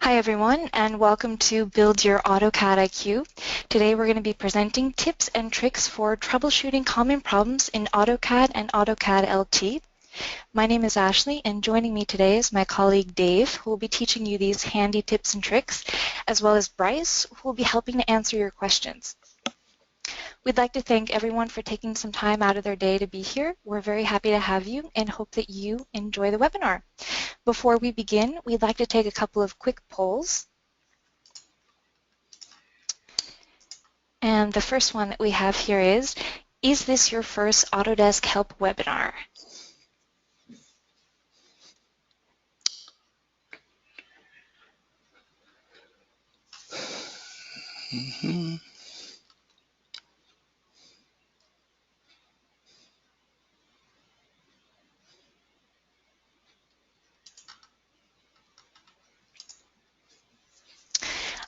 Hi everyone, and welcome to Build Your AutoCAD IQ. Today we're going to be presenting tips and tricks for troubleshooting common problems in AutoCAD and AutoCAD LT. My name is Ashley, and joining me today is my colleague Dave, who will be teaching you these handy tips and tricks, as well as Bryce, who will be helping to answer your questions. We'd like to thank everyone for taking some time out of their day to be here. We're very happy to have you and hope that you enjoy the webinar. Before we begin, we'd like to take a couple of quick polls. And the first one that we have here is this your first Autodesk Help webinar?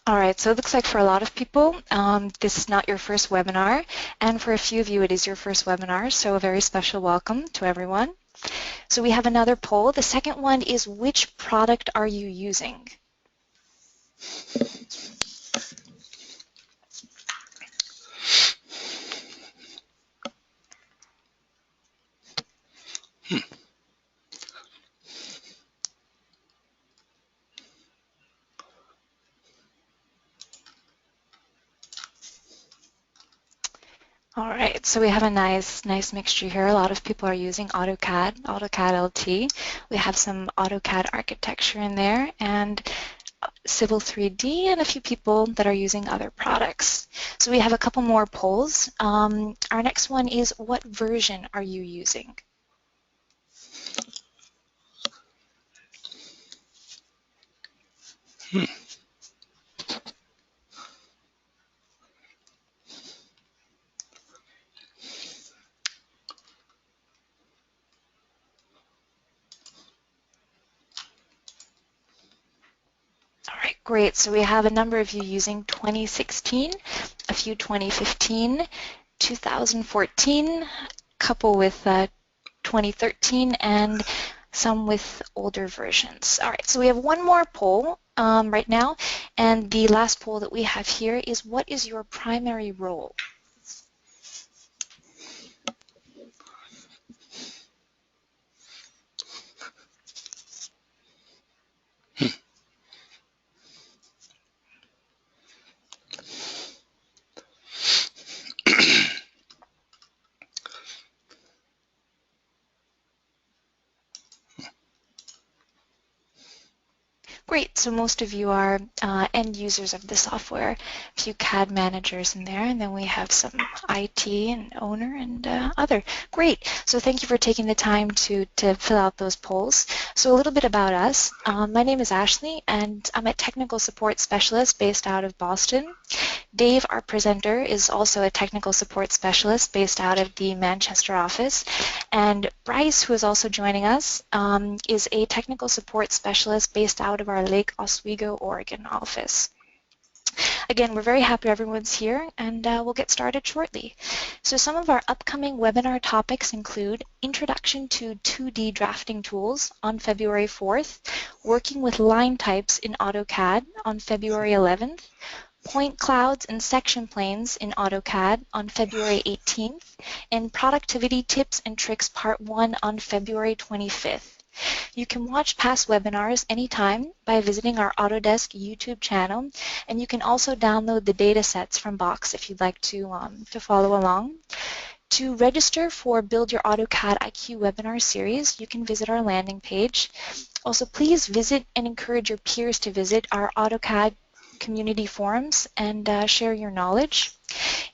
All right, so it looks like for a lot of people, this is not your first webinar, and for a few of you, it is your first webinar, so a very special welcome to everyone. So we have another poll. The second one is, which product are you using? All right, so we have a nice mixture here. A lot of people are using AutoCAD, AutoCAD LT. We have some AutoCAD architecture in there, and Civil 3D, and a few people that are using other products. So we have a couple more polls. Our next one is, what version are you using? All right, great. So we have a number of you using 2016, a few 2015, 2014, a couple with 2013, and some with older versions. All right, so we have one more poll right now, and the last poll that we have here is, what is your primary role? Great, so most of you are end users of the software, a few CAD managers in there, and then we have some IT and owner and other. Great, so thank you for taking the time to fill out those polls. So a little bit about us. My name is Ashley, and I'm a technical support specialist based out of Boston. Dave, our presenter, is also a technical support specialist based out of the Manchester office. And Bryce, who is also joining us, is a technical support specialist based out of our Lake Oswego, Oregon office. Again, we're very happy everyone's here, and we'll get started shortly. So some of our upcoming webinar topics include Introduction to 2D Drafting Tools on February 4th, Working with Line Types in AutoCAD on February 11th, Point clouds and section planes in AutoCAD on February 18th, and Productivity Tips and Tricks Part 1 on February 25th. You can watch past webinars anytime by visiting our Autodesk YouTube channel, and you can also download the data sets from Box if you'd like to follow along. To register for Build Your AutoCAD IQ webinar series, you can visit our landing page. Also, please visit and encourage your peers to visit our AutoCAD community forums and share your knowledge.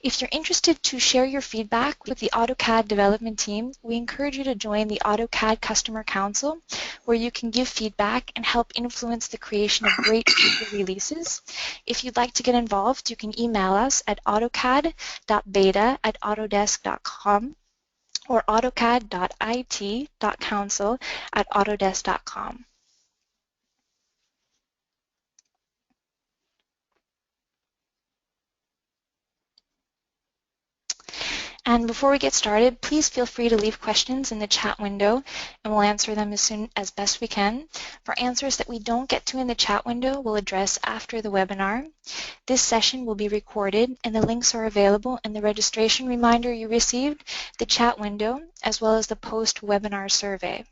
If you're interested to share your feedback with the AutoCAD development team, we encourage you to join the AutoCAD Customer Council, where you can give feedback and help influence the creation of great future releases. If you'd like to get involved, you can email us at autocad.beta@autodesk.com or autocad.it.council@autodesk.com. And before we get started, please feel free to leave questions in the chat window and we'll answer them as best we can. For answers that we don't get to in the chat window, we'll address after the webinar. This session will be recorded and the links are available in the registration reminder you received, the chat window, as well as the post-webinar survey.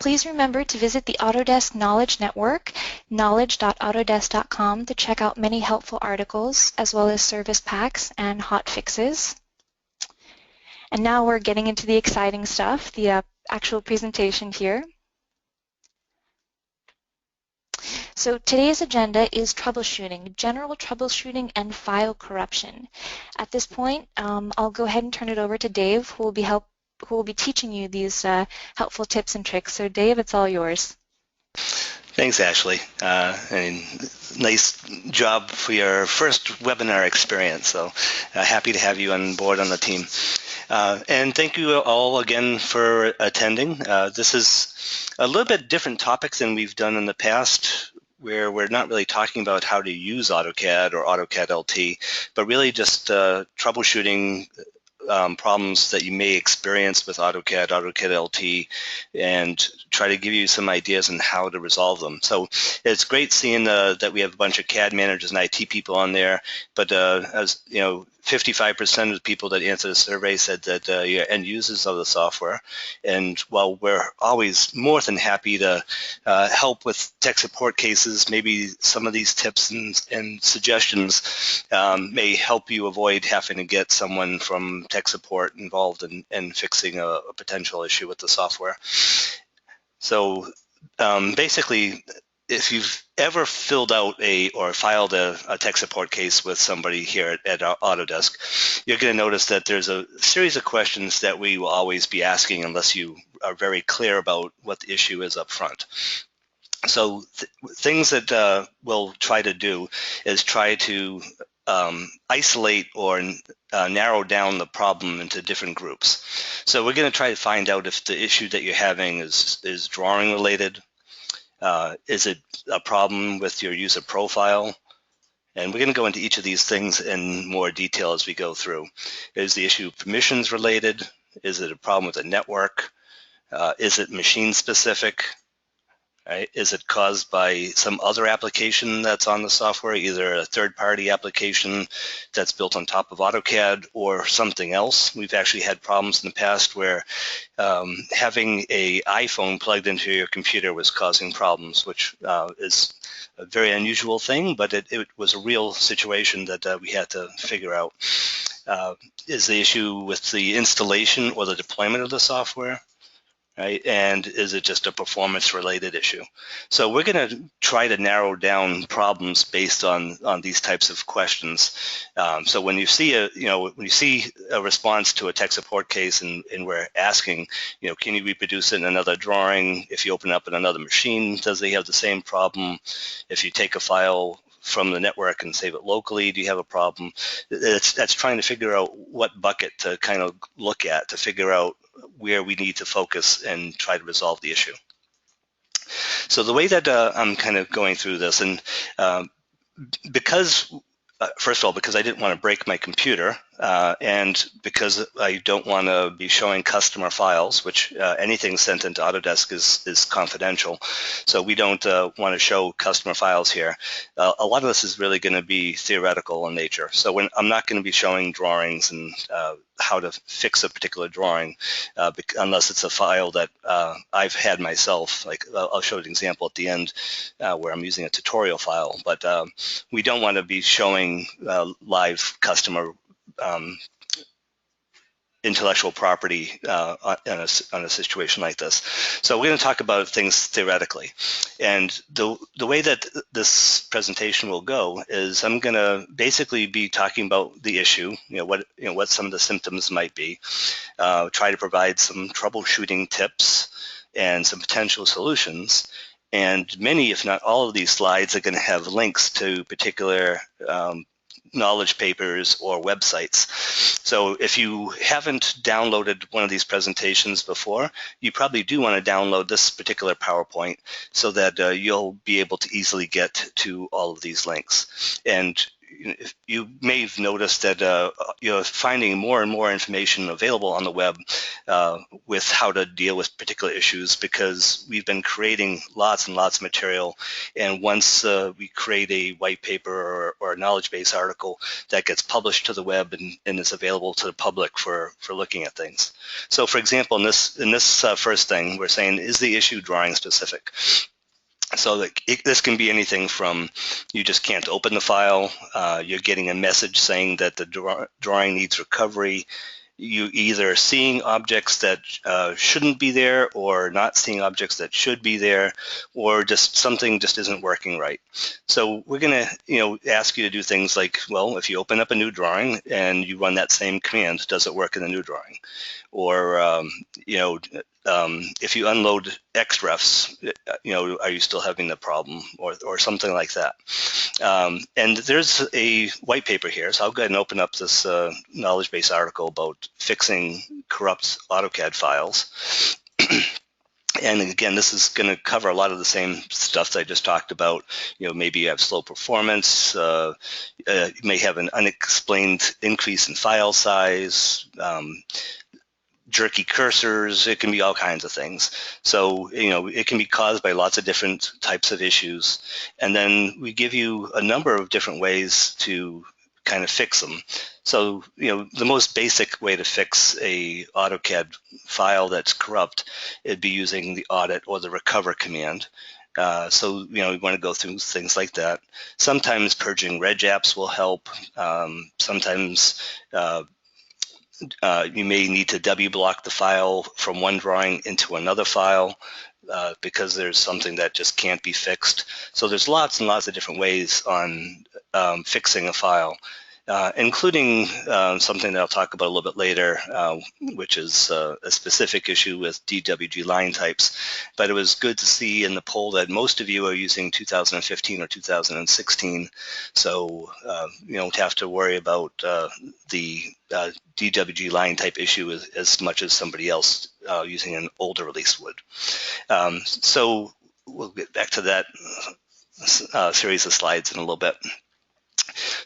Please remember to visit the Autodesk Knowledge Network, knowledge.autodesk.com, to check out many helpful articles, as well as service packs and hot fixes. And now we're getting into the exciting stuff, the actual presentation here. So today's agenda is troubleshooting, general troubleshooting and file corruption. At this point, I'll go ahead and turn it over to Dave, who will be teaching you these helpful tips and tricks. So Dave, it's all yours. Thanks, Ashley. Nice job for your first webinar experience. So happy to have you on board on the team. And thank you all again for attending. This is a little bit different topics than we've done in the past, where we're not really talking about how to use AutoCAD or AutoCAD LT, but really just troubleshooting problems that you may experience with AutoCAD, AutoCAD LT, and try to give you some ideas on how to resolve them. So it's great seeing that we have a bunch of CAD managers and IT people on there, but as you know, 55% of the people that answered the survey said that you're end users of the software. And while we're always more than happy to help with tech support cases, maybe some of these tips and suggestions may help you avoid having to get someone from tech support involved in fixing a potential issue with the software. So basically, if you've ever filled out or filed a tech support case with somebody here at Autodesk, you're going to notice that there's a series of questions that we will always be asking unless you are very clear about what the issue is up front. So things that we'll try to do is try to isolate or narrow down the problem into different groups. So we're going to try to find out if the issue that you're having is drawing related. Is it a problem with your user profile? And we're going to go into each of these things in more detail as we go through. Is the issue permissions related? Is it a problem with the network? Is it machine specific? Right? Is it caused by some other application that's on the software, either a third-party application that's built on top of AutoCAD or something else? We've actually had problems in the past where having an iPhone plugged into your computer was causing problems, which is a very unusual thing, but it was a real situation that we had to figure out. Is the issue with the installation or the deployment of the software? Right? And is it just a performance-related issue? So we're going to try to narrow down problems based on these types of questions. So when you see a response to a tech support case and we're asking, can you reproduce it in another drawing? If you open up in another machine, does they have the same problem? If you take a file from the network and save it locally, do you have a problem? That's trying to figure out what bucket to kind of look at to figure out where we need to focus and try to resolve the issue. So the way that I'm kind of going through this, and because first of all, because I didn't want to break my computer, and because I don't want to be showing customer files, which anything sent into Autodesk is confidential, so we don't want to show customer files here. A lot of this is really going to be theoretical in nature. So I'm not going to be showing drawings and how to fix a particular drawing unless it's a file that I've had myself. Like I'll show an example at the end where I'm using a tutorial file, but we don't want to be showing live customer intellectual property on a situation like this. So we're going to talk about things theoretically. And the way that this presentation will go is I'm going to basically be talking about the issue, what some of the symptoms might be, try to provide some troubleshooting tips and some potential solutions. And many, if not all of these slides are going to have links to particular knowledge papers or websites. So if you haven't downloaded one of these presentations before, you probably do want to download this particular PowerPoint so that you'll be able to easily get to all of these links. And you may have noticed that you're finding more and more information available on the web with how to deal with particular issues, because we've been creating lots and lots of material, and once we create a white paper or a knowledge base article, that gets published to the web and is available to the public for looking at things. So for example, in this first thing, we're saying, is the issue drawing specific? So this can be anything from you just can't open the file, you're getting a message saying that the drawing needs recovery, you either seeing objects that shouldn't be there or not seeing objects that should be there, or just something just isn't working right. So we're going to ask you to do things like, well, if you open up a new drawing and you run that same command, does it work in the new drawing? Or if you unload XREFs, are you still having the problem, or something like that? And there's a white paper here, so I'll go ahead and open up this knowledge base article about fixing corrupt AutoCAD files. And again, this is going to cover a lot of the same stuff that I just talked about. Maybe you have slow performance, you may have an unexplained increase in file size, jerky cursors, it can be all kinds of things. So, it can be caused by lots of different types of issues. And then we give you a number of different ways to kind of fix them. So, the most basic way to fix a AutoCAD file that's corrupt, it'd be using the audit or the recover command. So, we want to go through things like that. Sometimes purging reg apps will help. Sometimes you may need to W block the file from one drawing into another file because there's something that just can't be fixed. So there's lots and lots of different ways on fixing a file, including something that I'll talk about a little bit later, which is a specific issue with DWG line types. But it was good to see in the poll that most of you are using 2015 or 2016, so you don't have to worry about the DWG line type issue as much as somebody else using an older release would. So we'll get back to that series of slides in a little bit.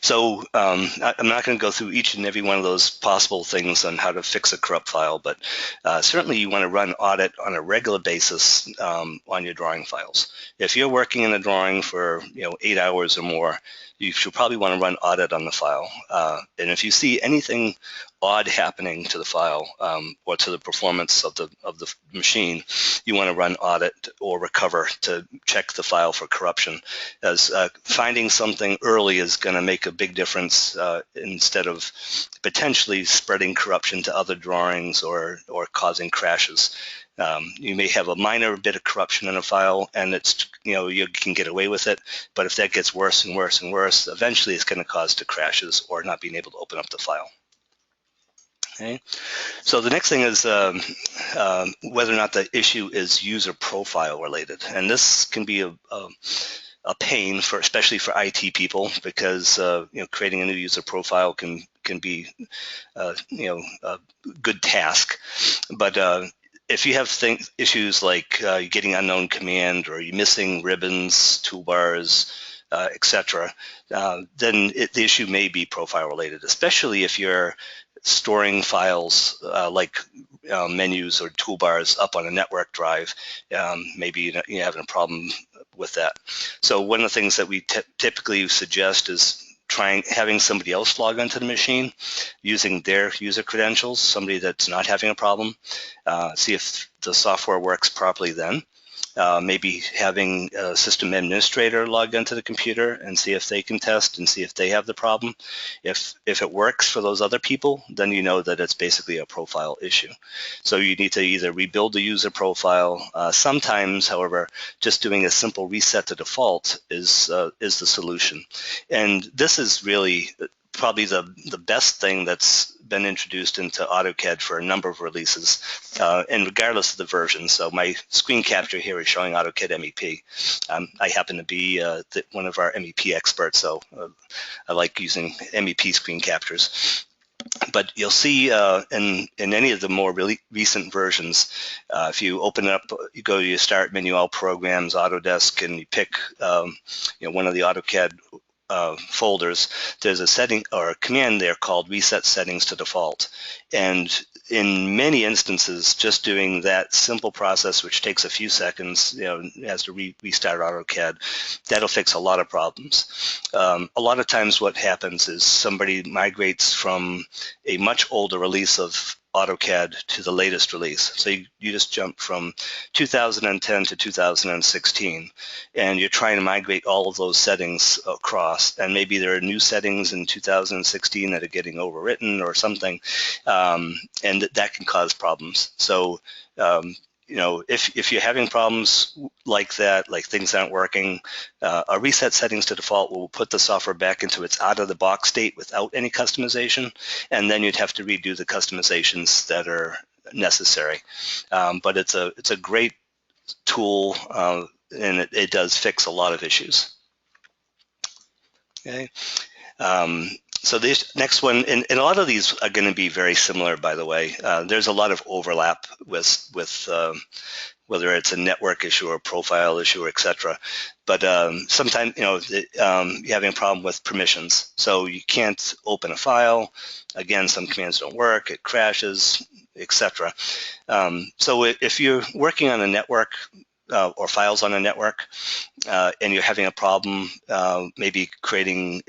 So I'm not going to go through each and every one of those possible things on how to fix a corrupt file, but certainly you want to run audit on a regular basis on your drawing files. If you're working in a drawing for 8 hours or more, you should probably want to run audit on the file. And if you see anything odd happening to the file or to the performance of the machine, you want to run audit or recover to check the file for corruption, as finding something early is going to make a big difference instead of potentially spreading corruption to other drawings or causing crashes. You may have a minor bit of corruption in a file, and it's you can get away with it. But if that gets worse and worse and worse, eventually it's going to cause to crashes or not being able to open up the file. Okay. So the next thing is whether or not the issue is user profile related, and this can be a pain especially for IT people, because creating a new user profile can be a good task, but if you have issues like you're getting unknown command, or you're missing ribbons, toolbars, etc., then the issue may be profile related, especially if you're storing files like menus or toolbars up on a network drive. Maybe you're having a problem with that. So one of the things that we typically suggest is having somebody else log onto the machine using their user credentials, somebody that's not having a problem, see if the software works properly then. Maybe having a system administrator log into the computer and see if they can test and see if they have the problem. If it works for those other people, then you know that it's basically a profile issue. So you need to either rebuild the user profile. Sometimes, however, just doing a simple reset to default is the solution. And this is really probably the best thing that's been introduced into AutoCAD for a number of releases, and regardless of the version. So my screen capture here is showing AutoCAD MEP. I happen to be one of our MEP experts, so I like using MEP screen captures. But you'll see in any of the more really recent versions, if you open it up, you go to your Start menu, All Programs, Autodesk, and you pick one of the AutoCAD folders, there's a setting or a command there called Reset Settings to Default. And in many instances, just doing that simple process, which takes a few seconds, has to restart AutoCAD, that'll fix a lot of problems. A lot of times what happens is somebody migrates from a much older release of AutoCAD to the latest release. So you just jump from 2010 to 2016, and you're trying to migrate all of those settings across, and maybe there are new settings in 2016 that are getting overwritten or something, and that can cause problems. So if you're having problems like that, like things aren't working, a reset settings to default will put the software back into its out-of-the-box state without any customization, and then you'd have to redo the customizations that are necessary. But it's a great tool, and it does fix a lot of issues. Okay. So this next one, and a lot of these are going to be very similar, by the way. There's a lot of overlap with whether it's a network issue or a profile issue, or etc. But sometimes, you're having a problem with permissions. So you can't open a file. Again, some commands don't work. It crashes, etc. So if you're working on a network, or files on a network, and you're having a problem, maybe creating,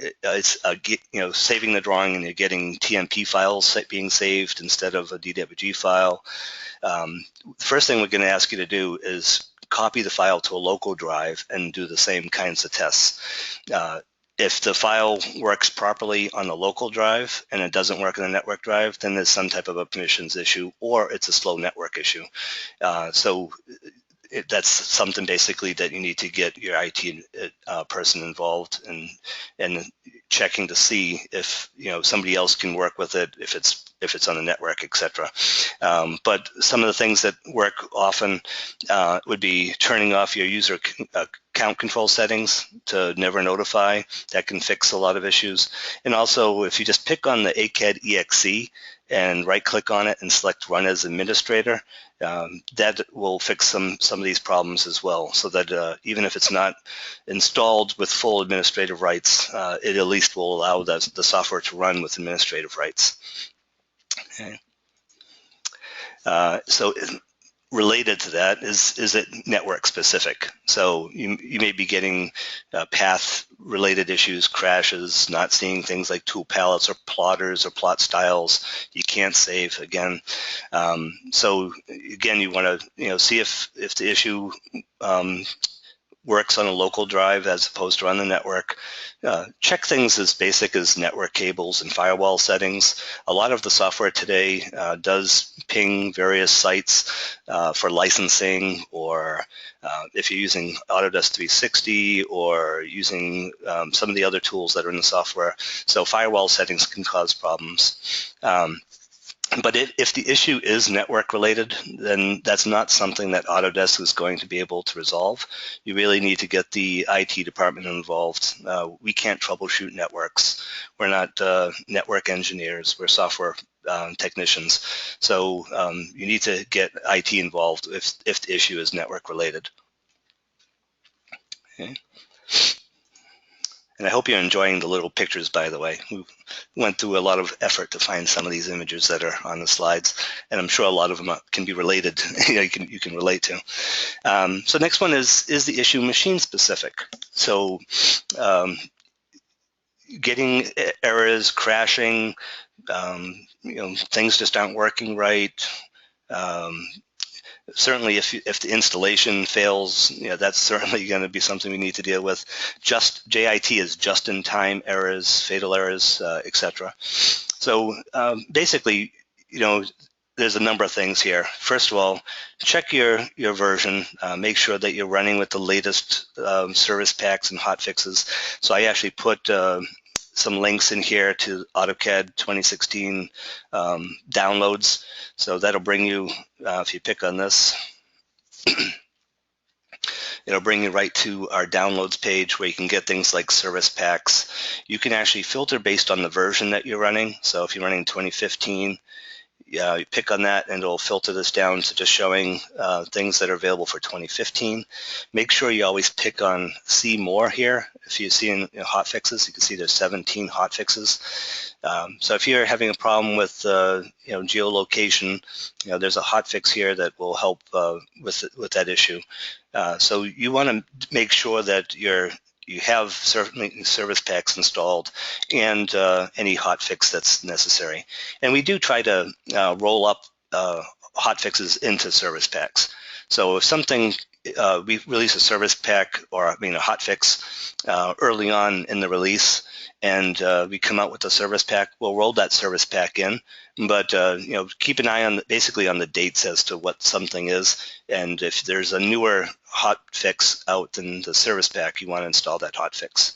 saving the drawing, and you're getting TMP files being saved instead of a DWG file. The first thing we're going to ask you to do is copy the file to a local drive and do the same kinds of tests. If the file works properly on the local drive and it doesn't work on the network drive, then there's some type of a permissions issue, or it's a slow network issue. That's something basically that you need to get your IT person involved in checking to see if somebody else can work with it, if it's on the network, etc. But some of the things that work often would be turning off your user account control settings to never notify. That can fix a lot of issues. And also, if you just pick on the ACAD EXE and right-click on it and select Run as Administrator, that will fix some of these problems as well, so that even if it's not installed with full administrative rights, it at least will allow the software to run with administrative rights. Okay. So related to that is it network specific. So you may be getting path related issues, crashes, not seeing things like tool palettes or plotters or plot styles. You can't save again. So again, you want to see if the issue works on a local drive as opposed to on the network. Check things as basic as network cables and firewall settings. A lot of the software today does ping various sites for licensing, or if you're using Autodesk 360 or using some of the other tools that are in the software. So firewall settings can cause problems. But if the issue is network related, then that's not something that Autodesk is going to be able to resolve. You really need to get the IT department involved. We can't troubleshoot networks. We're not network engineers. We're software technicians. So you need to get IT involved if the issue is network related. Okay. And I hope you're enjoying the little pictures, by the way. We went through a lot of effort to find some of these images that are on the slides, and I'm sure a lot of them can be related, you can relate to. So next one is the issue machine specific. So getting errors, crashing, things just aren't working right. Certainly, if the installation fails, that's certainly going to be something we need to deal with. JIT is just-in-time errors, fatal errors, etc. So basically, there's a number of things here. First of all, check your version. Make sure that you're running with the latest service packs and hot fixes. So I actually put some links in here to AutoCAD 2016 downloads. So that'll bring you, if you pick on this, it'll bring you right to our downloads page where you can get things like service packs. You can actually filter based on the version that you're running. So if you're running 2015, you pick on that and it'll filter this down to just showing things that are available for 2015. Make sure you always pick on see more here. If you see in hotfixes, you can see there's 17 hotfixes. So if you're having a problem with geolocation, there's a hotfix here that will help with that issue. So you want to make sure that you have certainly service packs installed and any hotfix that's necessary. And we do try to roll up hotfixes into service packs. So if something, we release a service pack or a hotfix early on in the release, and we come out with a service pack, we'll roll that service pack in. But keep an eye on basically on the dates as to what something is, and if there's a newer hot fix out in the service pack, you want to install that hot fix.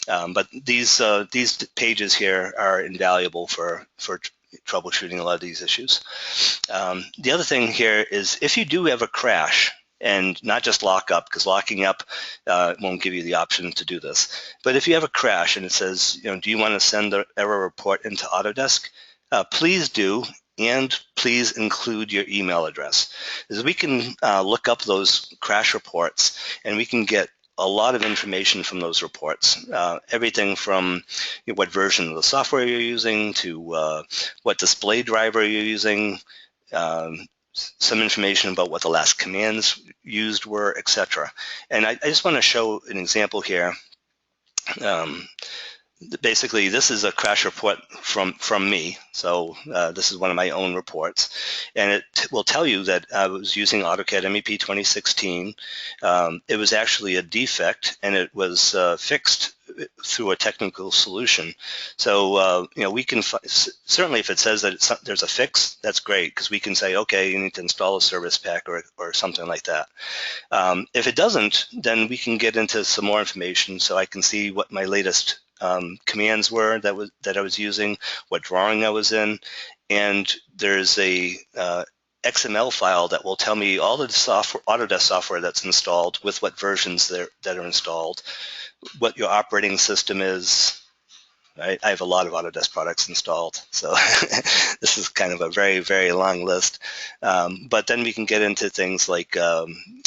But these pages here are invaluable for troubleshooting a lot of these issues. The other thing here is if you do have a crash, and not just lock up, because locking up won't give you the option to do this, but if you have a crash and it says, do you want to send the error report into Autodesk? Please do, and please include your email address. Because we can look up those crash reports and we can get a lot of information from those reports. Everything from what version of the software you're using to what display driver you're using, some information about what the last commands used were, etc. And I just want to show an example here. Basically, this is a crash report from me. So this is one of my own reports. And it will tell you that I was using AutoCAD MEP 2016. It was actually a defect, and it was fixed through a technical solution. So we can certainly, if it says that there's a fix, that's great, because we can say, okay, you need to install a service pack or something like that. If it doesn't, then we can get into some more information, so I can see what my latest commands were that I was using, what drawing I was in, and there's a XML file that will tell me all the Autodesk software that's installed with what versions that are installed, what your operating system is. Right? I have a lot of Autodesk products installed, so this is kind of a very, very long list. But then we can get into things like,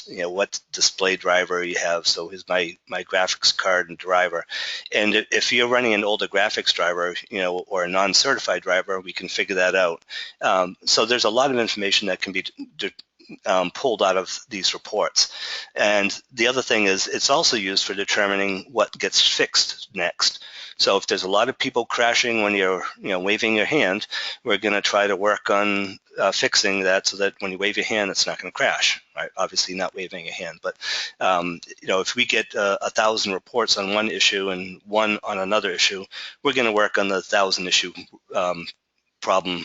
what display driver you have. So here's my graphics card and driver. And if you're running an older graphics driver, or a non-certified driver, we can figure that out. So there's a lot of information that can be pulled out of these reports. And the other thing is it's also used for determining what gets fixed next. So if there's a lot of people crashing when you're waving your hand, we're going to try to work on fixing that so that when you wave your hand, it's not going to crash. Right? Obviously not waving your hand, but if we get 1,000 reports on one issue and one on another issue, we're going to work on the 1,000 issue problem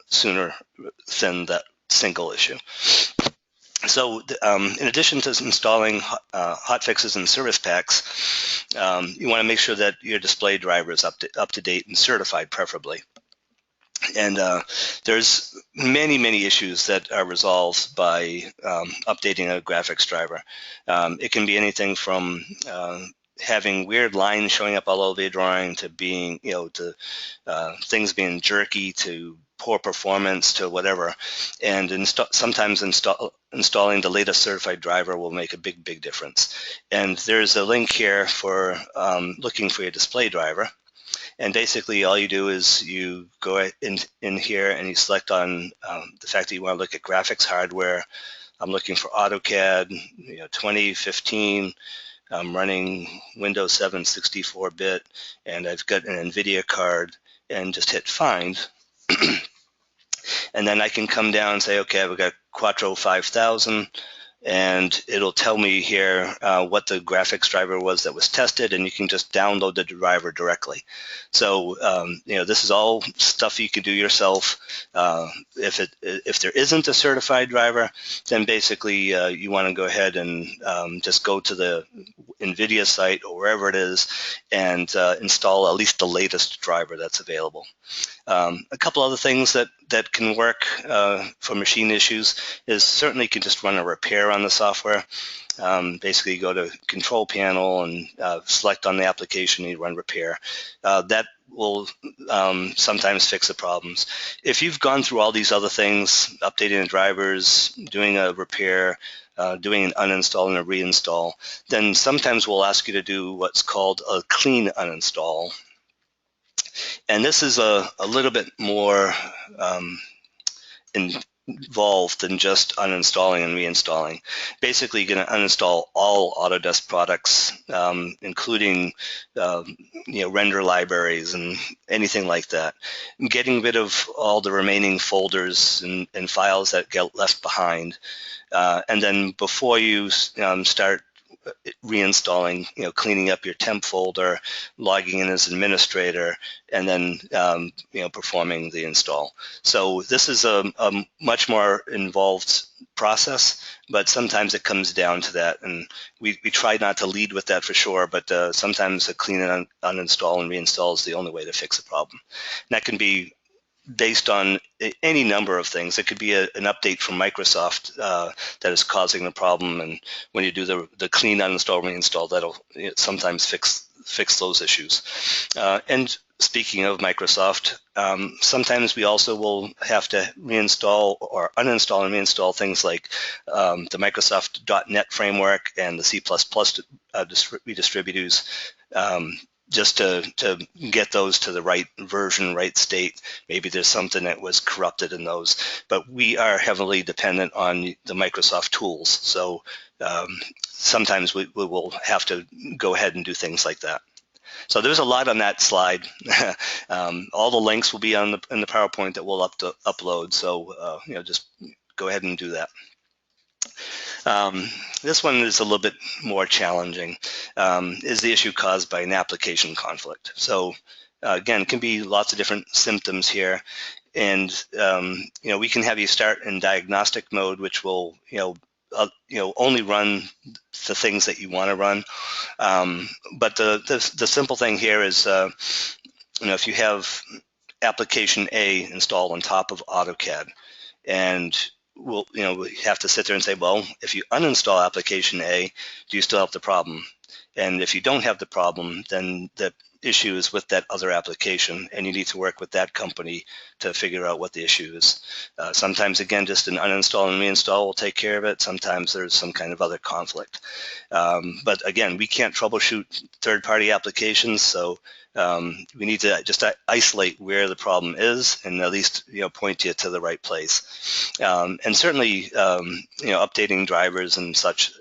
sooner than that single issue. So in addition to installing hotfixes and service packs, you want to make sure that your display driver is up to date and certified, preferably. And there's many issues that are resolved by updating a graphics driver. It can be anything from having weird lines showing up all over your drawing to being, to things being jerky, to poor performance, to whatever. And sometimes installing the latest certified driver will make a big difference. And there's a link here for looking for your display driver. And basically all you do is you go in here and you select on the fact that you want to look at graphics hardware. I'm looking for AutoCAD 2015. I'm running Windows 7 64-bit, and I've got an NVIDIA card, and just hit find. And then I can come down and say, okay, I've got Quattro 5000, and it'll tell me here what the graphics driver was that was tested, and you can just download the driver directly. So this is all stuff you can do yourself. If there isn't a certified driver, then basically you want to go ahead and just go to the NVIDIA site or wherever it is and install at least the latest driver that's available. A couple other things that can work for machine issues is certainly you can just run a repair on the software. Basically, you go to Control Panel and select on the application, you run repair. That will sometimes fix the problems. If you've gone through all these other things, updating the drivers, doing a repair, doing an uninstall and a reinstall, then sometimes we'll ask you to do what's called a clean uninstall. And this is a little bit more involved than just uninstalling and reinstalling. Basically, you're going to uninstall all Autodesk products, including render libraries and anything like that. Getting rid of all the remaining folders and files that get left behind. And then before you start reinstalling, cleaning up your temp folder, logging in as administrator, and then performing the install. So this is a much more involved process, but sometimes it comes down to that, and we try not to lead with that for sure, but sometimes a clean and uninstall and reinstall is the only way to fix a problem. And that can be based on any number of things. It could be an update from Microsoft that is causing the problem, and when you do the clean uninstall reinstall, that'll sometimes fix those issues. And speaking of Microsoft, sometimes we also will have to reinstall or uninstall and reinstall things like the Microsoft .NET framework and the C++ redistributors, just to get those to the right version, right state. Maybe there's something that was corrupted in those, but we are heavily dependent on the Microsoft tools. So sometimes we will have to go ahead and do things like that. So there's a lot on that slide. All the links will be in the PowerPoint that we'll upload. So just go ahead and do that. This one is a little bit more challenging, is the issue caused by an application conflict. So again, it can be lots of different symptoms here. And we can have you start in diagnostic mode, which will only run the things that you want to run. But the simple thing here is, if you have application A installed on top of AutoCAD, and we have to sit there and say, well, if you uninstall application A, do you still have the problem? And if you don't have the problem, then the issue is with that other application, and you need to work with that company to figure out what the issue is. Sometimes, again, just an uninstall and reinstall will take care of it. Sometimes there's some kind of other conflict. But again, we can't troubleshoot third-party applications, so we need to just isolate where the problem is and at least point you to the right place. And certainly updating drivers and such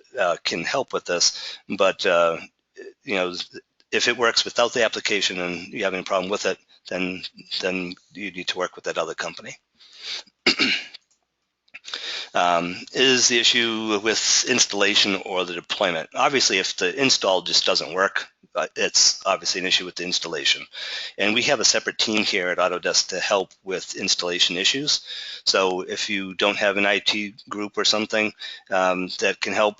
can help with this, but if it works without the application and you have any problem with it, then you need to work with that other company. Is the issue with installation or the deployment? Obviously, if the install just doesn't work, it's obviously an issue with the installation. And we have a separate team here at Autodesk to help with installation issues. So if you don't have an IT group or something that can help,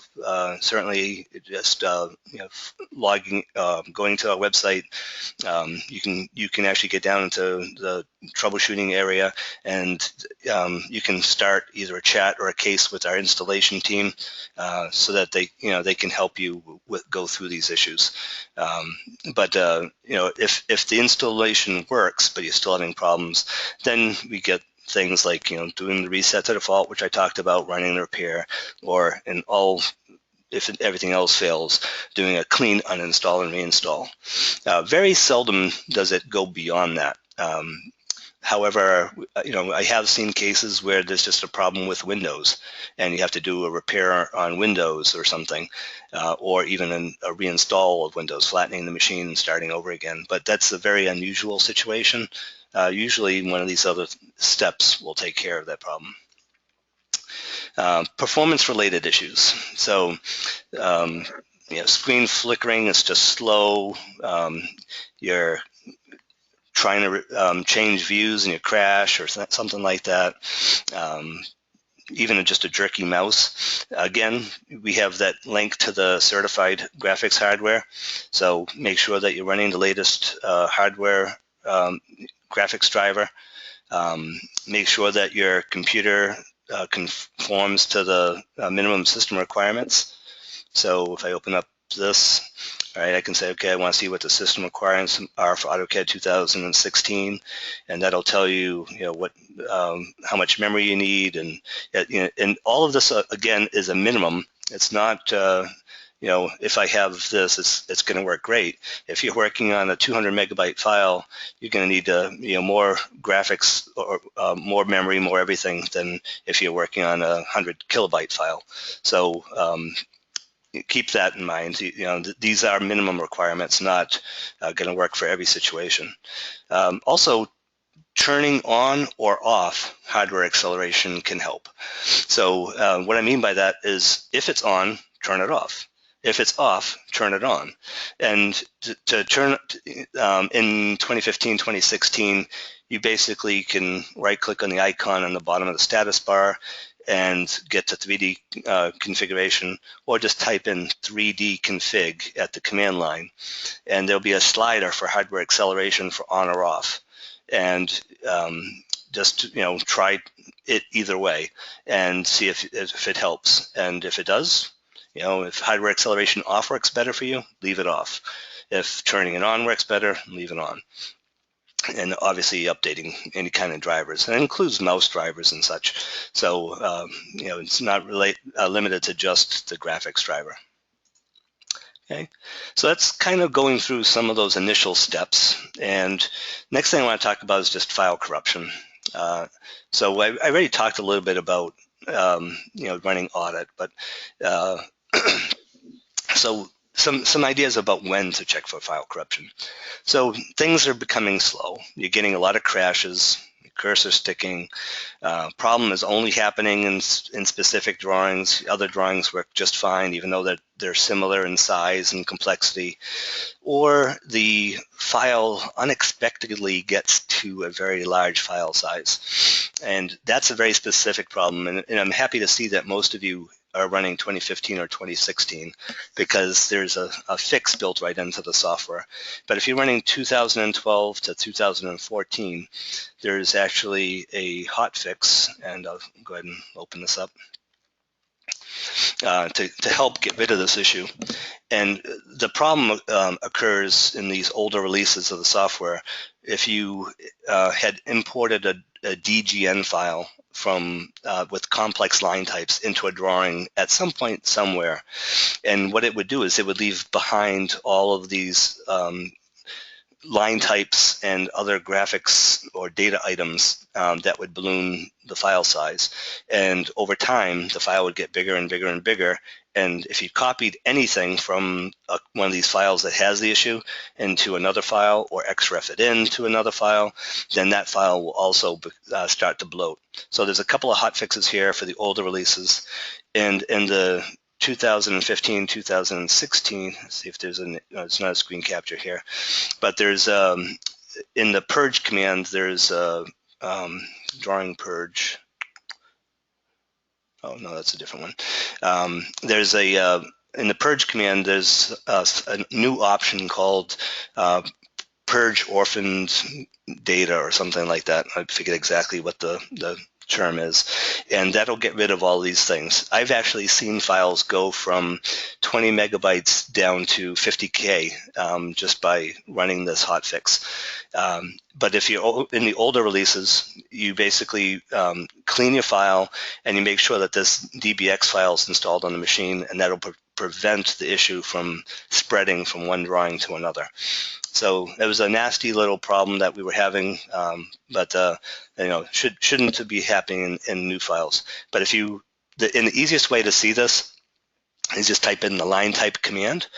certainly just logging, going to our website, you can actually get down into the troubleshooting area, and you can start either a chat or a case with our installation team so that they can help you go through these issues. But if the installation works but you're still having problems, then we get things like doing the reset to default, which I talked about, running the repair, or if everything else fails, doing a clean uninstall and reinstall. Very seldom does it go beyond that. However, I have seen cases where there's just a problem with Windows and you have to do a repair on Windows or something, or even a reinstall of Windows, flattening the machine and starting over again. But that's a very unusual situation. Usually one of these other steps will take care of that problem. Performance-related issues. So, screen flickering is just slow. You're trying to change views and you crash or something like that. even just a jerky mouse. Again, we have that link to the certified graphics hardware, so make sure that you're running the latest hardware graphics driver. Make sure that your computer conforms to the minimum system requirements. So if I open up this, all right, I can say, okay, I want to see what the system requirements are for AutoCAD 2016, and that'll tell you, what, how much memory you need, and and all of this again is a minimum. It's not, if I have this, it's going to work great. If you're working on a 200 megabyte file, you're going to need more graphics or more memory, more everything than if you're working on a 100 kilobyte file. So keep that in mind. These are minimum requirements, not going to work for every situation. Also, turning on or off hardware acceleration can help. So what I mean by that is, if it's on, turn it off. If it's off, turn it on. And to turn in 2015, 2016, you basically can right-click on the icon on the bottom of the status bar and get to 3D configuration, or just type in 3D config at the command line, and there'll be a slider for hardware acceleration for on or off. And just try it either way and see if it helps. And if it does, if hardware acceleration off works better for you, leave it off. If turning it on works better, leave it on. And obviously updating any kind of drivers, and it includes mouse drivers and such. So it's not limited to just the graphics driver. Okay, so that's kind of going through some of those initial steps. And next thing I want to talk about is just file corruption. So I already talked a little bit about running audit, but so some ideas about when to check for file corruption. So things are becoming slow. You're getting a lot of crashes, cursor sticking. Problem is only happening in specific drawings. Other drawings work just fine, even though they're similar in size and complexity. Or the file unexpectedly gets to a very large file size. And that's a very specific problem. And I'm happy to see that most of you are running 2015 or 2016, because there's a fix built right into the software. But if you're running 2012 to 2014, there's actually a hot fix, and I'll go ahead and open this up to help get rid of this issue. And the problem occurs in these older releases of the software. If you had imported a DGN file from with complex line types into a drawing at some point somewhere, and what it would do is it would leave behind all of these line types and other graphics or data items that would balloon the file size. And over time, the file would get bigger and bigger and bigger. And if you copied anything from one of these files that has the issue into another file, or XREF it into another file, then that file will also start to bloat. So there's a couple of hot fixes here for the older releases. And in the 2015, 2016, let's see if there's it's not a screen capture here, but there's in the purge command, there's a drawing purge. Oh no, that's a different one. There's in the purge command, there's a new option called purge orphaned data or something like that. I forget exactly what the term is, and that'll get rid of all these things. I've actually seen files go from 20 megabytes down to 50K just by running this hotfix. But if you're in the older releases, you basically clean your file and you make sure that this DBX file is installed on the machine, and that'll prevent the issue from spreading from one drawing to another. So it was a nasty little problem that we were having, but shouldn't be happening in new files. But if the easiest way to see this is just type in the line type command,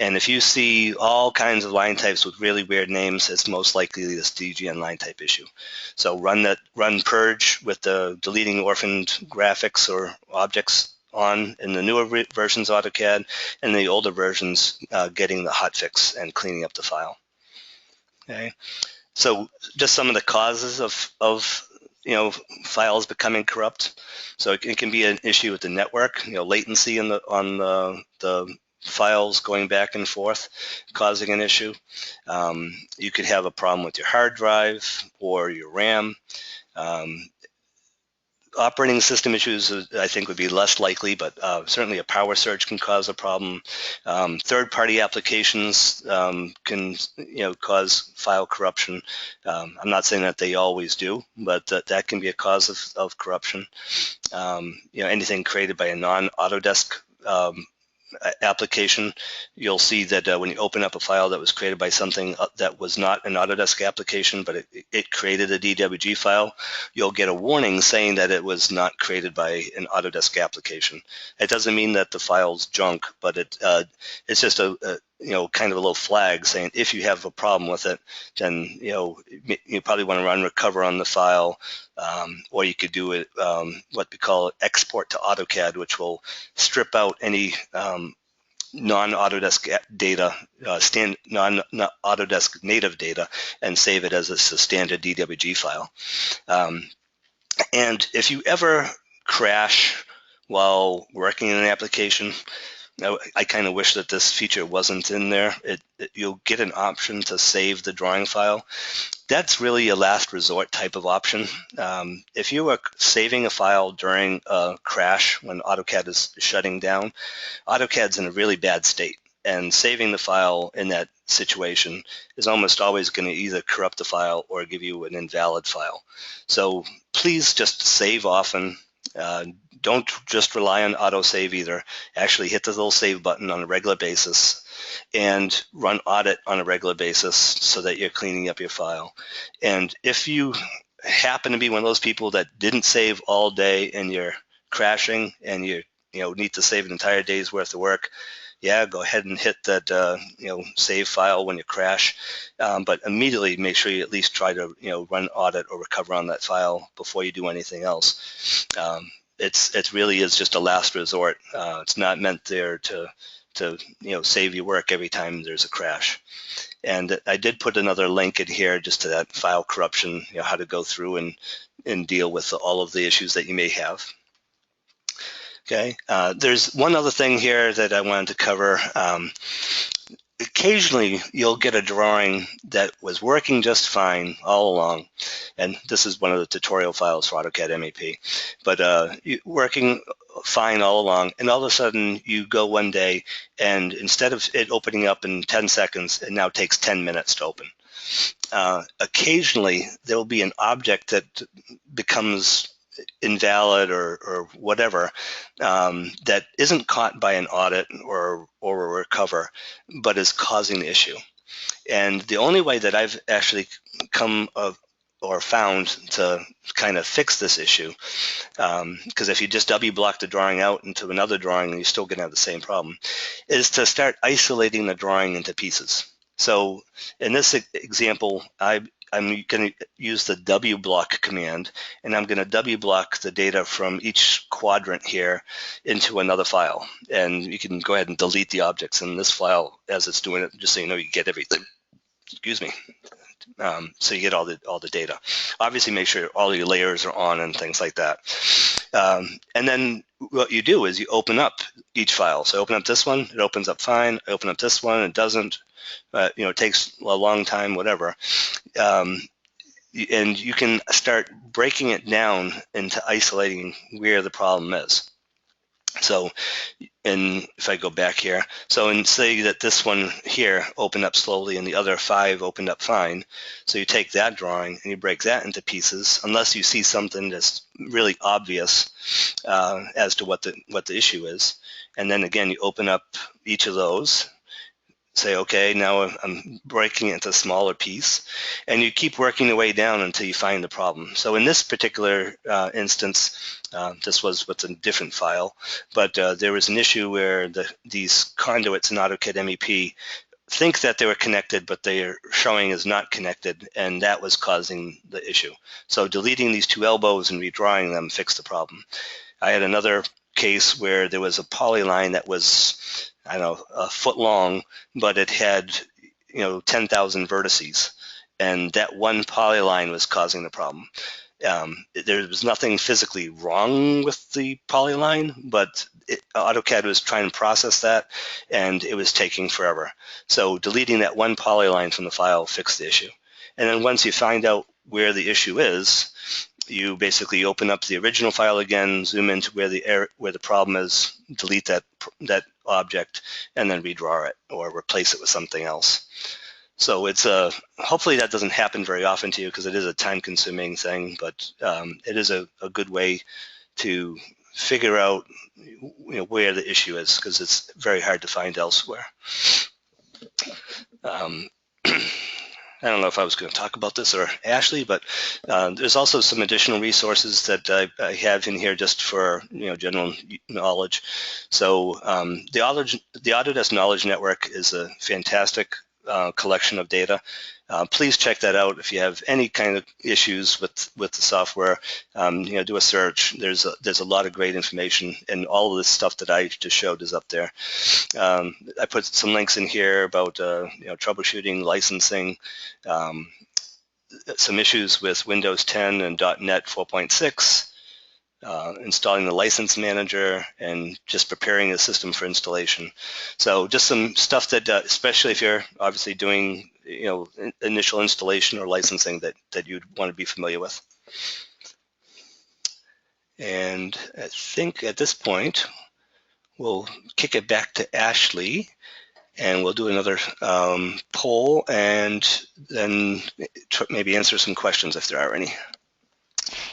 and if you see all kinds of line types with really weird names, it's most likely this DGN line type issue. So run purge with the deleting orphaned graphics or objects on in the newer versions of AutoCAD, and the older versions getting the hotfix and cleaning up the file. Okay, so just some of the causes of files becoming corrupt. So it can be an issue with the network, latency on the files going back and forth, causing an issue. You could have a problem with your hard drive or your RAM. Operating system issues, I think, would be less likely, but certainly a power surge can cause a problem. Third-party applications can, cause file corruption. I'm not saying that they always do, but that can be a cause of corruption. Anything created by a non-Autodesk application, you'll see that when you open up a file that was created by something that was not an Autodesk application, but it created a DWG file, you'll get a warning saying that it was not created by an Autodesk application. It doesn't mean that the file's junk, but it's just a kind of a little flag saying if you have a problem with it, then you probably want to run recover on the file, or you could do it what we call export to AutoCAD, which will strip out any non-Autodesk data, non-Autodesk native data, and save it as a standard DWG file. And if you ever crash while working in an application, I kind of wish that this feature wasn't in there. You'll get an option to save the drawing file. That's really a last resort type of option. If you are saving a file during a crash when AutoCAD is shutting down, AutoCAD's in a really bad state, and saving the file in that situation is almost always going to either corrupt the file or give you an invalid file. So please just save often. Don't just rely on autosave either. Actually hit the little save button on a regular basis and run audit on a regular basis so that you're cleaning up your file. And if you happen to be one of those people that didn't save all day and you're crashing and you need to save an entire day's worth of work, yeah, go ahead and hit that save file when you crash, but immediately make sure you at least try to run audit or recover on that file before you do anything else. It really is just a last resort. It's not meant there to save you work every time there's a crash. And I did put another link in here just to that file corruption, how to go through and deal with all of the issues that you may have. Okay, there's one other thing here that I wanted to cover. Occasionally, you'll get a drawing that was working just fine all along, and this is one of the tutorial files for AutoCAD MEP, but working fine all along, and all of a sudden you go one day, and instead of it opening up in 10 seconds, it now takes 10 minutes to open. Occasionally, there will be an object that becomes invalid or whatever that isn't caught by an audit or a recover, but is causing the issue. And the only way that I've actually come or found to kind of fix this issue, because if you just W-block the drawing out into another drawing, you're still going to have the same problem, is to start isolating the drawing into pieces. So in this example, I'm going to use the W-block command, and I'm going to W-block the data from each quadrant here into another file. And you can go ahead and delete the objects in this file as it's doing it, just so you know you get everything. Excuse me. So you get all the data. Obviously, make sure all your layers are on and things like that. And then what you do is you open up each file. So open up this one, it opens up fine. Open up this one, it doesn't. It takes a long time, whatever. And you can start breaking it down into isolating where the problem is. So, and if I go back here, so and say that this one here opened up slowly and the other 5 opened up fine. So you take that drawing and you break that into pieces, unless you see something that's really obvious as to what the issue is. And then again, you open up each of those. Say, okay, now I'm breaking it into a smaller piece, and you keep working your way down until you find the problem. So in this particular instance, this was with a different file, but there was an issue where these conduits in AutoCAD MEP think that they were connected, but they are showing as not connected, and that was causing the issue. So deleting these 2 elbows and redrawing them fixed the problem. I had another case where there was a polyline that was, I don't know, a foot long, but it had 10,000 vertices, and that one polyline was causing the problem. There was nothing physically wrong with the polyline, but AutoCAD was trying to process that, and it was taking forever. So deleting that one polyline from the file fixed the issue. And then once you find out where the issue is, you basically open up the original file again, zoom into where the problem is, delete that object, and then redraw it or replace it with something else. So it's hopefully that doesn't happen very often to you, because it is a time-consuming thing, but it is a good way to figure out where the issue is, because it's very hard to find elsewhere. I don't know if I was going to talk about this or Ashley, but there's also some additional resources that I have in here just for general knowledge. So the Autodesk Knowledge Network is a fantastic collection of data. Please check that out if you have any kind of issues with the software. Do a search. There's a lot of great information, and all of this stuff that I just showed is up there. I put some links in here about troubleshooting, licensing, some issues with Windows 10 and .NET 4.6. Installing the license manager, and just preparing the system for installation. So just some stuff that, especially if you're obviously doing initial installation or licensing, that you'd want to be familiar with. And I think at this point we'll kick it back to Ashley, and we'll do another poll, and then maybe answer some questions if there are any.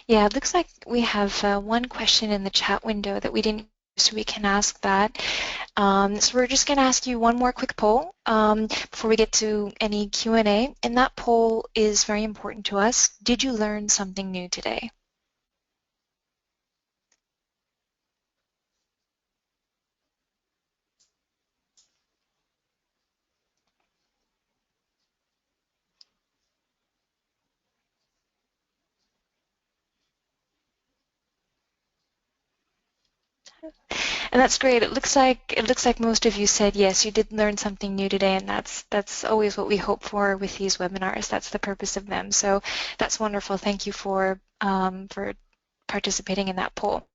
Yeah, it looks like we have one question in the chat window that we didn't, so we can ask that. So we're just going to ask you one more quick poll before we get to any Q&A. And that poll is very important to us. Did you learn something new today? And that's great. It looks like most of you said yes, you did learn something new today, and that's always what we hope for with these webinars. That's the purpose of them. So that's wonderful. Thank you for participating in that poll.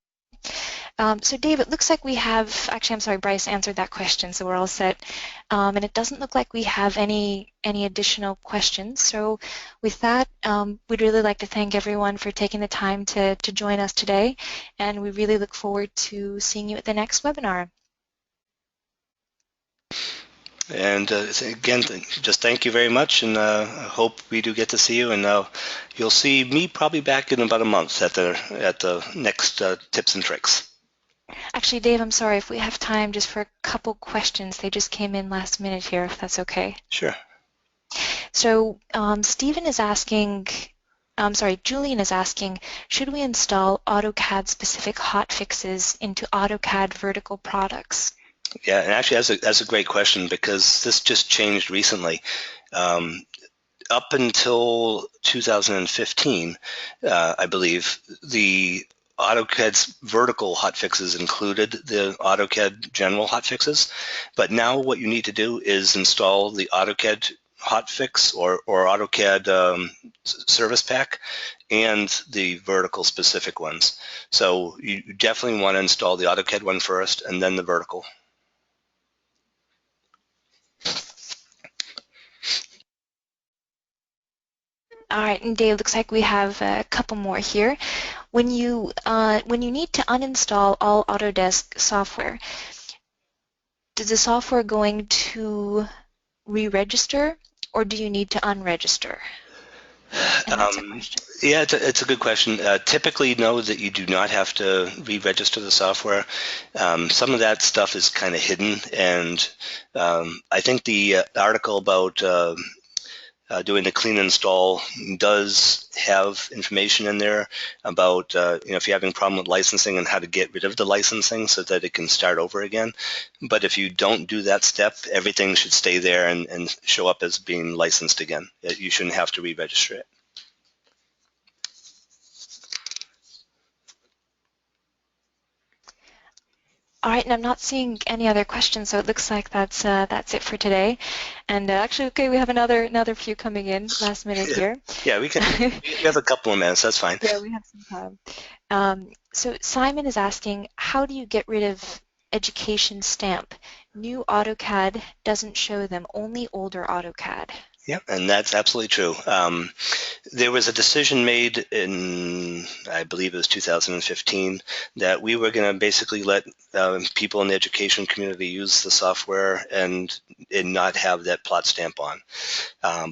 So Dave, it looks like we have, actually I'm sorry, Bryce answered that question, so we're all set. And it doesn't look like we have any additional questions. So with that, we'd really like to thank everyone for taking the time to join us today, and we really look forward to seeing you at the next webinar. And again, just thank you very much, and I hope we do get to see you. And you'll see me probably back in about a month at the next tips and tricks. Actually, Dave, I'm sorry, if we have time just for a couple questions. They just came in last minute here, if that's okay. Sure. So Stephen is asking, Julian is asking, should we install AutoCAD-specific hotfixes into AutoCAD vertical products? Yeah, and actually that's a great question, because this just changed recently. Up until 2015, I believe, the AutoCAD's vertical hotfixes included the AutoCAD general hotfixes, but now what you need to do is install the AutoCAD hotfix or AutoCAD service pack and the vertical specific ones. So you definitely want to install the AutoCAD one first and then the vertical. All right, and Dave, looks like we have a couple more here. When you need to uninstall all Autodesk software, is the software going to re-register, or do you need to unregister? Yeah, it's a good question. Typically, know that you do not have to re-register the software. Some of that stuff is kind of hidden, and I think the article about doing the clean install does have information in there about if you're having a problem with licensing and how to get rid of the licensing so that it can start over again. But if you don't do that step, everything should stay there and show up as being licensed again. You shouldn't have to re-register it. All right, and I'm not seeing any other questions, so it looks like that's it for today. And actually, okay, we have another few coming in last minute here. Yeah, we have a couple of minutes. That's fine. Yeah, we have some time. So Simon is asking, how do you get rid of education stamp? New AutoCAD doesn't show them, only older AutoCAD. Yeah, and that's absolutely true. There was a decision made in, I believe it was 2015, that we were going to basically let people in the education community use the software and not have that plot stamp on.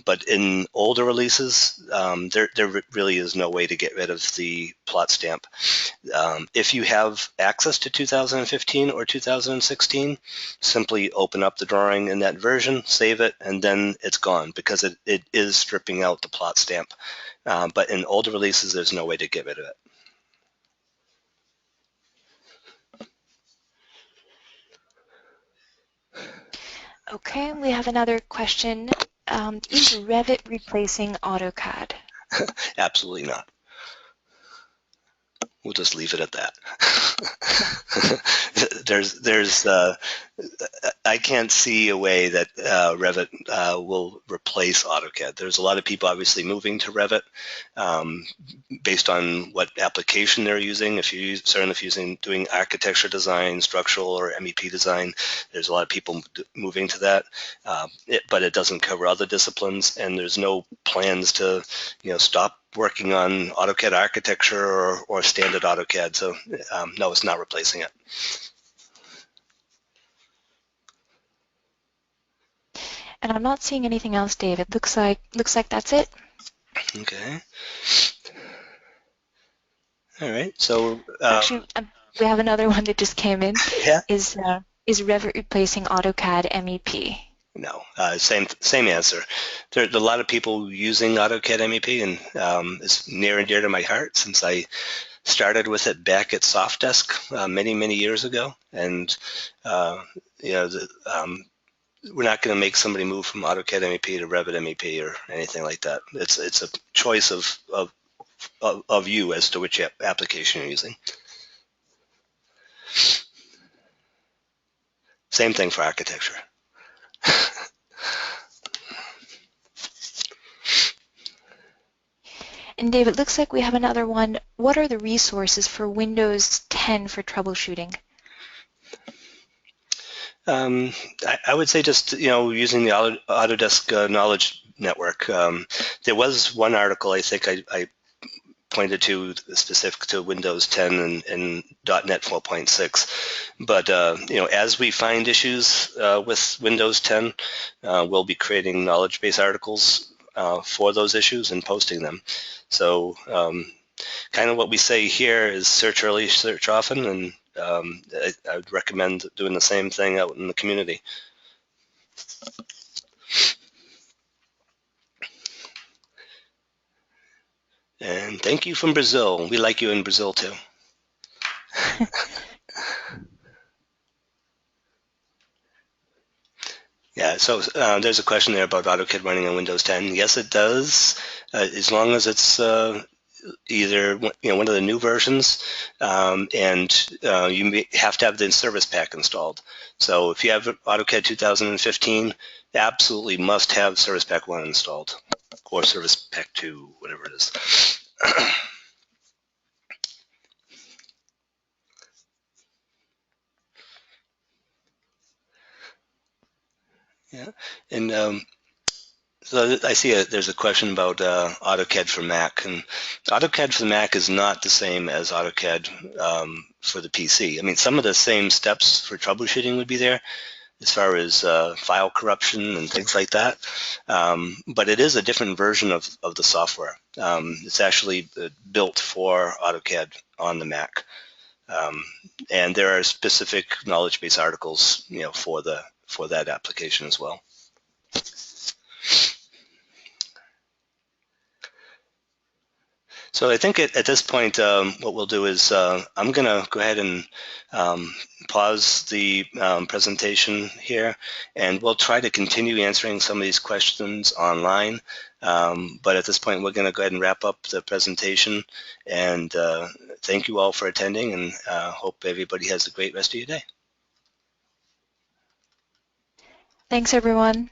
But in older releases, there really is no way to get rid of the plot stamp. If you have access to 2015 or 2016, simply open up the drawing in that version, save it, and then it's gone because it is stripping out the plot stamp. But in older releases, there's no way to get rid of it. Okay, we have another question. Is Revit replacing AutoCAD? Absolutely not. We'll just leave it at that. I can't see a way that Revit will replace AutoCAD. There's a lot of people obviously moving to Revit based on what application they're using. If you're doing architecture design, structural or MEP design, there's a lot of people moving to that. But it doesn't cover other disciplines, and there's no plans to stop working on AutoCAD architecture or standard AutoCAD. So no, it's not replacing it. And I'm not seeing anything else, David. Looks like that's it. Okay. All right. So actually, we have another one that just came in. Yeah. Is Revit replacing AutoCAD MEP? No. Same answer. There are a lot of people using AutoCAD MEP, and it's near and dear to my heart since I started with it back at Autodesk many years ago, and we're not going to make somebody move from AutoCAD MEP to Revit MEP or anything like that. It's a choice of you as to which application you're using. Same thing for architecture. And Dave, it looks like we have another one. What are the resources for Windows 10 for troubleshooting? I would say just using the Autodesk Knowledge Network. There was one article I think I pointed to specific to Windows 10 and .NET 4.6. But as we find issues with Windows 10, we'll be creating knowledge base articles for those issues and posting them. So kind of what we say here is search early, search often, and I would recommend doing the same thing out in the community. And thank you from Brazil. We like you in Brazil too. Yeah, so there's a question there about AutoCAD running on Windows 10. Yes, it does, as long as it's either one of the new versions, and you have to have the service pack installed. So if you have AutoCAD 2015, absolutely must have service pack 1 installed, or service pack 2, whatever it is. Yeah, and so I see there's a question about AutoCAD for Mac, and AutoCAD for the Mac is not the same as AutoCAD for the PC. I mean, some of the same steps for troubleshooting would be there as far as file corruption and things like that, but it is a different version of the software. It's actually built for AutoCAD on the Mac, and there are specific knowledge base articles, for that application as well. So I think at this point, what we'll do is I'm going to go ahead and pause the presentation here, and we'll try to continue answering some of these questions online. But at this point, we're going to go ahead and wrap up the presentation. And thank you all for attending, and hope everybody has a great rest of your day. Thanks, everyone.